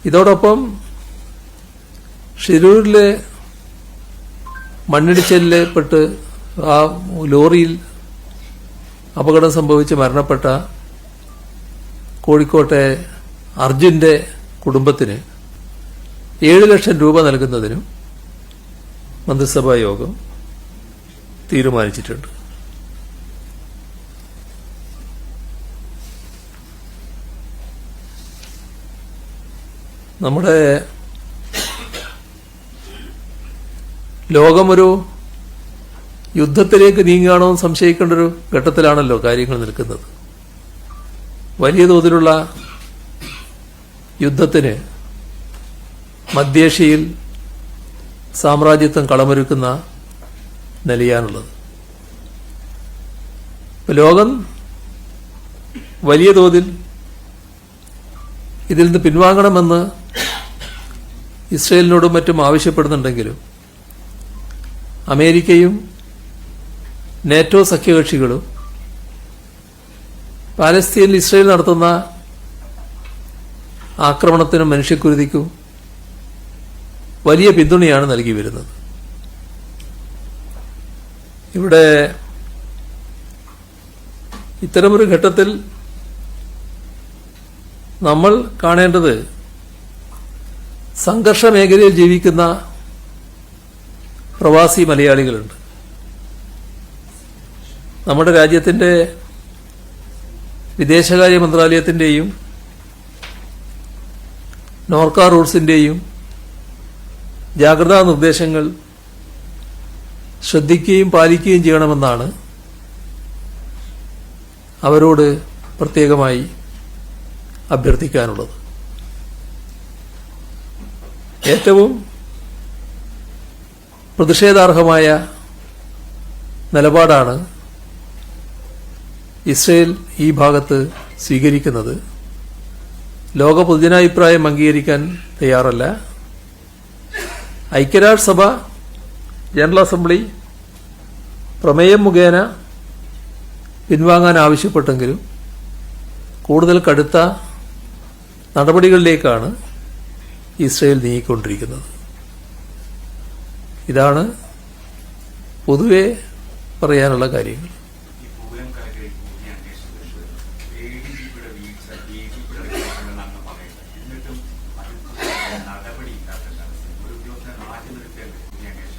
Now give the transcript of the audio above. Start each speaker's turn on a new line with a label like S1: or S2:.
S1: ഇതോടൊപ്പം ഷിരൂരിലെ മണ്ണിടിച്ചിലിൽപ്പെട്ട് ആ ലോറിയിൽ അപകടം സംഭവിച്ച് മരണപ്പെട്ട കോഴിക്കോട്ടെ അർജുന്റെ കുടുംബത്തിന് 7 ലക്ഷം രൂപ നൽകുന്നതിനും മന്ത്രിസഭാ യോഗം തീരുമാനിച്ചിട്ടുണ്ട്. നമ്മുടെ ലോകമൊരു യുദ്ധത്തിലേക്ക് നീങ്ങുകയാണോ എന്ന് സംശയിക്കേണ്ട ഒരു ഘട്ടത്തിലാണല്ലോ കാര്യങ്ങൾ നിൽക്കുന്നത്. വലിയ തോതിലുള്ള യുദ്ധത്തിന് മധ്യേഷ്യയിൽ സാമ്രാജ്യത്വം കളമൊരുക്കുന്ന നിലയാണുള്ളത്. ലോകം വലിയ തോതിൽ ഇതിൽ നിന്ന് പിൻവാങ്ങണമെന്ന് ഇസ്രയേലിനോടും മറ്റും ആവശ്യപ്പെടുന്നുണ്ടെങ്കിലും അമേരിക്കയും നേറ്റോ സഖ്യകക്ഷികളും പാലസ്തീനിൽ ഇസ്രയേൽ നടത്തുന്ന ആക്രമണത്തിനും മനുഷ്യക്കുരുതിക്കും വലിയ പിന്തുണയാണ് നൽകി വരുന്നത്. ഇവിടെ ഇത്തരമൊരു ഘട്ടത്തിൽ നമ്മൾ കാണേണ്ടത് സംഘർഷ മേഖലയിൽ ജീവിക്കുന്ന പ്രവാസി മലയാളികളുണ്ട്. നമ്മുടെ രാജ്യത്തിന്റെ വിദേശകാര്യ മന്ത്രാലയത്തിന്റെയും നോർക്ക റൂട്ട്സിന്റെയും ജാഗ്രതാ നിർദ്ദേശങ്ങൾ ശ്രദ്ധിക്കുകയും പാലിക്കുകയും ചെയ്യണമെന്നാണ് അവരോട് പ്രത്യേകമായി അഭ്യർത്ഥിക്കാനുള്ളത്. ഏറ്റവും പ്രതിഷേധാർഹമായ നിലപാടാണ് ഇസ്രയേൽ ഈ ഭാഗത്ത് സ്വീകരിക്കുന്നത്. ലോക പൊതുജനാഭിപ്രായം അംഗീകരിക്കാൻ തയ്യാറല്ല. ഐക്യരാഷ്ട്രസഭ ജനറൽ അസംബ്ലി പ്രമേയം മുഖേന പിൻവാങ്ങാൻ ആവശ്യപ്പെട്ടെങ്കിലും കൂടുതൽ കടുത്ത നടപടികളിലേക്കാണ് ഇസ്രയേൽ നീങ്ങിക്കൊണ്ടിരിക്കുന്നത്. ഇതാണ് പൊതുവെ പറയാനുള്ള കാര്യങ്ങൾ.